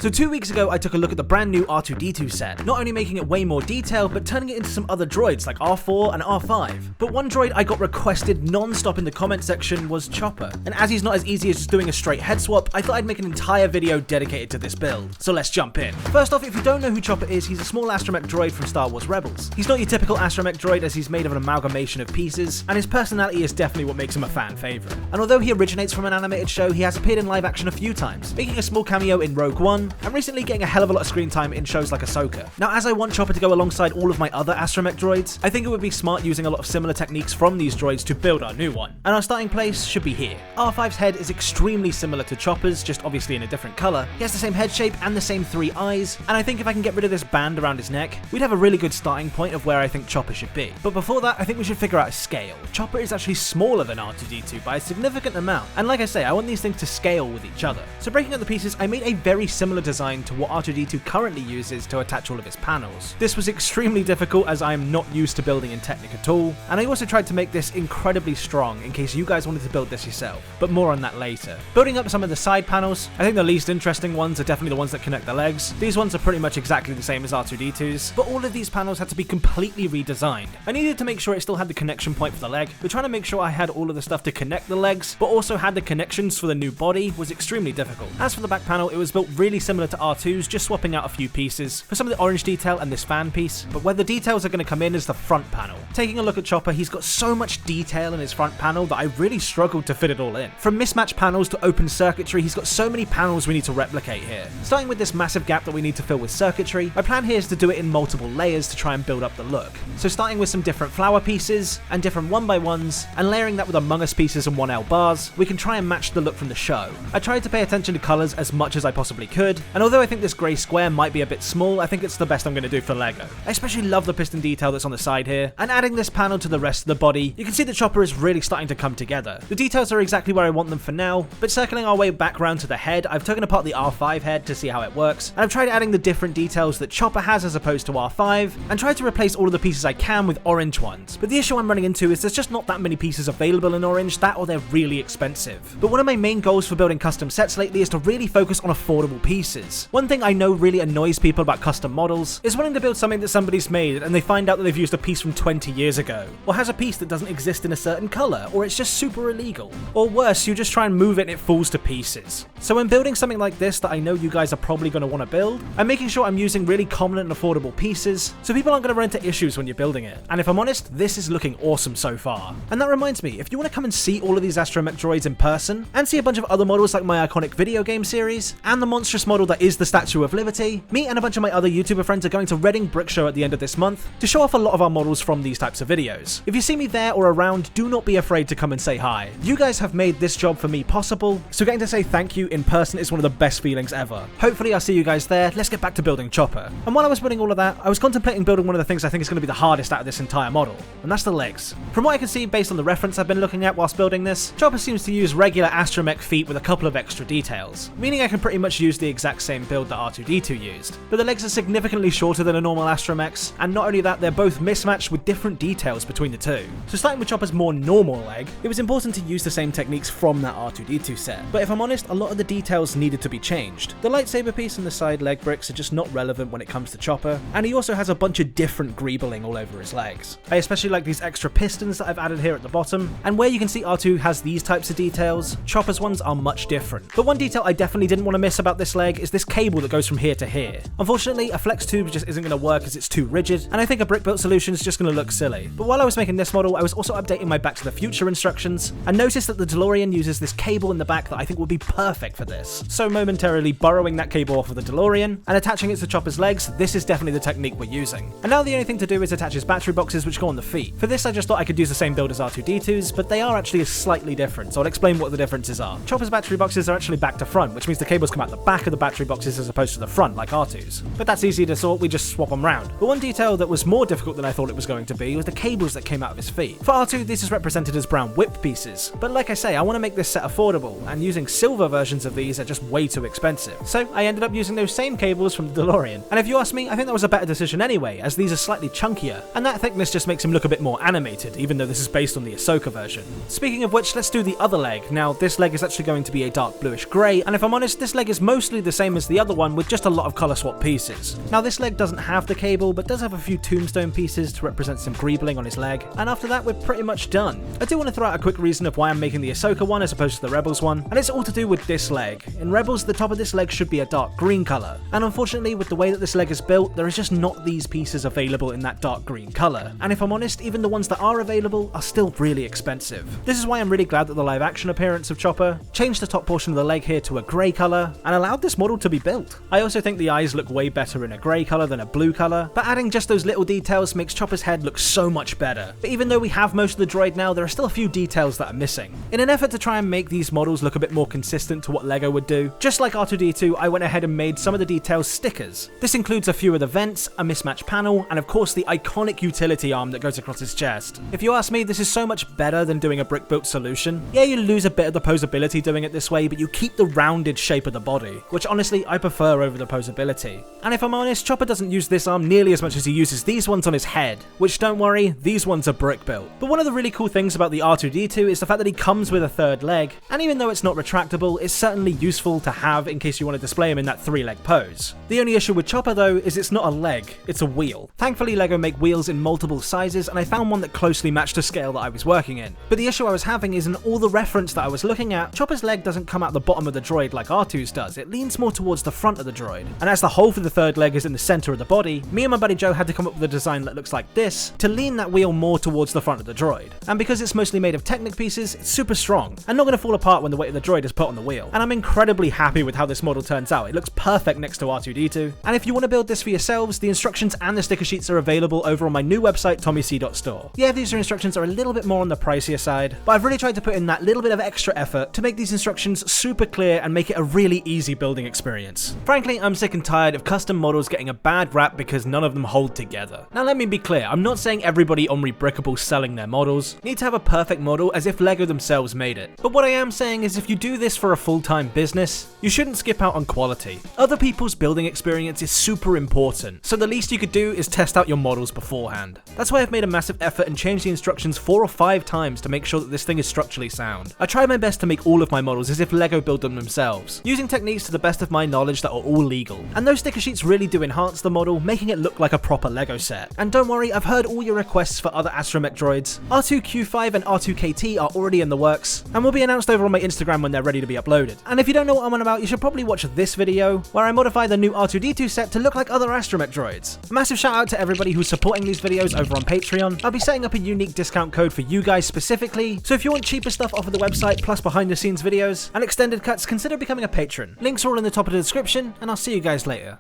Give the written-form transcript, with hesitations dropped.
So 2 weeks ago, I took a look at the brand new R2-D2 set, not only making it way more detailed, but turning it into some other droids like R4 and R5. But one droid I got requested non-stop in the comment section was Chopper, and as he's not as easy as just doing a straight head swap, I thought I'd make an entire video dedicated to this build. So let's jump in. First off, if you don't know who Chopper is, he's a small astromech droid from Star Wars Rebels. He's not your typical astromech droid as he's made of an amalgamation of pieces, and his personality is definitely what makes him a fan favourite. And although he originates from an animated show, he has appeared in live action a few times, making a small cameo in Rogue One, and recently getting a hell of a lot of screen time in shows like Ahsoka. Now, as I want Chopper to go alongside all of my other astromech droids, I think it would be smart using a lot of similar techniques from these droids to build our new one. And our starting place should be here. R5's head is extremely similar to Chopper's, just obviously in a different colour. He has the same head shape and the same 3 eyes, and I think if I can get rid of this band around his neck, we'd have a really good starting point of where I think Chopper should be. But before that, I think we should figure out a scale. Chopper is actually smaller than R2-D2 by a significant amount, and like I say, I want these things to scale with each other. So breaking up the pieces, I made a very similar design to what R2-D2 currently uses to attach all of his panels. This was extremely difficult as I am not used to building in Technic at all, and I also tried to make this incredibly strong in case you guys wanted to build this yourself, but more on that later. Building up some of the side panels, I think the least interesting ones are definitely the ones that connect the legs. These ones are pretty much exactly the same as R2-D2's, but all of these panels had to be completely redesigned. I needed to make sure it still had the connection point for the leg, but trying to make sure I had all of the stuff to connect the legs, but also had the connections for the new body was extremely difficult. As for the back panel, it was built really similar to R2's, just swapping out a few pieces for some of the orange detail and this fan piece, but where the details are going to come in is the front panel. Taking a look at Chopper, he's got so much detail in his front panel that I really struggled to fit it all in. From mismatched panels to open circuitry, he's got so many panels we need to replicate here. Starting with this massive gap that we need to fill with circuitry, my plan here is to do it in multiple layers to try and build up the look. So starting with some different flower pieces and different 1x1s, and layering that with Among Us pieces and 1L bars, we can try and match the look from the show. I tried to pay attention to colours as much as I possibly could, and although I think this grey square might be a bit small, I think it's the best I'm going to do for LEGO. I especially love the piston detail that's on the side here, and adding this panel to the rest of the body, you can see the Chopper is really starting to come together. The details are exactly where I want them for now, but circling our way back around to the head, I've taken apart the R5 head to see how it works, and I've tried adding the different details that Chopper has as opposed to R5, and tried to replace all of the pieces I can with orange ones. But the issue I'm running into is there's just not that many pieces available in orange, that or they're really expensive. But one of my main goals for building custom sets lately is to really focus on affordable pieces. One thing I know really annoys people about custom models is wanting to build something that somebody's made and they find out that they've used a piece from 20 years ago, or has a piece that doesn't exist in a certain colour, or it's just super illegal. Or worse, you just try and move it and it falls to pieces. So when building something like this that I know you guys are probably going to want to build, I'm making sure I'm using really common and affordable pieces so people aren't going to run into issues when you're building it. And if I'm honest, this is looking awesome so far. And that reminds me, if you want to come and see all of these astromech droids in person, and see a bunch of other models like my iconic video game series, and the monstrous model that is the Statue of Liberty, me and a bunch of my other YouTuber friends are going to Reading Brick Show at the end of this month to show off a lot of our models from these types of videos. If you see me there or around, do not be afraid to come and say hi. You guys have made this job for me possible, so getting to say thank you in person is one of the best feelings ever. Hopefully I'll see you guys there. Let's get back to building Chopper. And while I was building all of that, I was contemplating building one of the things I think is going to be the hardest out of this entire model, and that's the legs. From what I can see based on the reference I've been looking at whilst building this, Chopper seems to use regular astromech feet with a couple of extra details, meaning I can pretty much use the exact same build that R2-D2 used. But the legs are significantly shorter than a normal astromech's, and not only that, they're both mismatched with different details between the two. So starting with Chopper's more normal leg, it was important to use the same techniques from that R2-D2 set. But if I'm honest, a lot of the details needed to be changed. The lightsaber piece and the side leg bricks are just not relevant when it comes to Chopper, and he also has a bunch of different greebling all over his legs. I especially like these extra pistons that I've added here at the bottom, and where you can see R2 has these types of details, Chopper's ones are much different. But one detail I definitely didn't want to miss about this leg is this cable that goes from here to here. Unfortunately, a flex tube just isn't going to work as it's too rigid, and I think a brick built solution is just going to look silly. But while I was making this model, I was also updating my Back to the Future instructions, and noticed that the DeLorean uses this cable in the back that I think would be perfect for this. So momentarily borrowing that cable off of the DeLorean, and attaching it to Chopper's legs, this is definitely the technique we're using. And now the only thing to do is attach his battery boxes which go on the feet. For this I just thought I could use the same build as R2-D2's, but they are actually slightly different, so I'll explain what the differences are. Chopper's battery boxes are actually back to front, which means the cables come out the back of the battery boxes as opposed to the front like R2's. But that's easy to sort, we just swap them round. But one detail that was more difficult than I thought it was going to be was the cables that came out of his feet. For R2, this is represented as brown whip pieces, but like I say, I want to make this set affordable, and using silver versions of these are just way too expensive. So I ended up using those same cables from the DeLorean. And if you ask me, I think that was a better decision anyway, as these are slightly chunkier, and that thickness just makes him look a bit more animated, even though this is based on the Ahsoka version. Speaking of which, let's do the other leg. Now, this leg is actually going to be a dark bluish grey, and if I'm honest, this leg is mostly the the same as the other one with just a lot of colour swap pieces. Now this leg doesn't have the cable, but does have a few tombstone pieces to represent some greebling on his leg, and after that we're pretty much done. I do want to throw out a quick reason of why I'm making the Ahsoka one as opposed to the Rebels one, and it's all to do with this leg. In Rebels, the top of this leg should be a dark green colour, and unfortunately with the way that this leg is built, there is just not these pieces available in that dark green colour, and if I'm honest, even the ones that are available are still really expensive. This is why I'm really glad that the live action appearance of Chopper changed the top portion of the leg here to a grey colour, and allowed this model to be built. I also think the eyes look way better in a grey colour than a blue colour, but adding just those little details makes Chopper's head look so much better. But even though we have most of the droid now, there are still a few details that are missing. In an effort to try and make these models look a bit more consistent to what LEGO would do, just like R2-D2, I went ahead and made some of the details stickers. This includes a few of the vents, a mismatched panel, and of course the iconic utility arm that goes across his chest. If you ask me, this is so much better than doing a brick-built solution. Yeah, you lose a bit of the posability doing it this way, but you keep the rounded shape of the body, which honestly I prefer over the posability. And if I'm honest, Chopper doesn't use this arm nearly as much as he uses these ones on his head, which don't worry, these ones are brick-built. But one of the really cool things about the R2-D2 is the fact that he comes with a third leg, and even though it's not retractable, it's certainly useful to have in case you want to display him in that 3-leg pose. The only issue with Chopper though is it's not a leg, it's a wheel. Thankfully LEGO make wheels in multiple sizes, and I found one that closely matched the scale that I was working in. But the issue I was having is in all the reference that I was looking at, Chopper's leg doesn't come out the bottom of the droid like R2's does, it leans more towards the front of the droid. And as the hole for the third leg is in the center of the body, me and my buddy Joe had to come up with a design that looks like this to lean that wheel more towards the front of the droid. And because it's mostly made of Technic pieces, it's super strong and not going to fall apart when the weight of the droid is put on the wheel. And I'm incredibly happy with how this model turns out. It looks perfect next to R2-D2. And if you want to build this for yourselves, the instructions and the sticker sheets are available over on my new website, TommyC.store. Yeah, these instructions are a little bit more on the pricier side, but I've really tried to put in that little bit of extra effort to make these instructions super clear and make it a really easy building experience. Frankly, I'm sick and tired of custom models getting a bad rap because none of them hold together. Now let me be clear, I'm not saying everybody on Rebrickable selling their models need to have a perfect model as if LEGO themselves made it. But what I am saying is if you do this for a full-time business, you shouldn't skip out on quality. Other people's building experience is super important, so the least you could do is test out your models beforehand. That's why I've made a massive effort and changed the instructions 4 or 5 times to make sure that this thing is structurally sound. I tried my best to make all of my models as if LEGO built them themselves, using techniques to the best of my knowledge that are all legal. And those sticker sheets really do enhance the model, making it look like a proper LEGO set. And don't worry, I've heard all your requests for other astromech droids. R2-Q5 and R2-KT are already in the works, and will be announced over on my Instagram when they're ready to be uploaded. And if you don't know what I'm on about, you should probably watch this video, where I modify the new R2-D2 set to look like other astromech droids. A massive shout out to everybody who's supporting these videos over on Patreon. I'll be setting up a unique discount code for you guys specifically, so if you want cheaper stuff off of the website, plus behind the scenes videos, and extended cuts, consider becoming a patron. Links are all in the top of the description, and I'll see you guys later.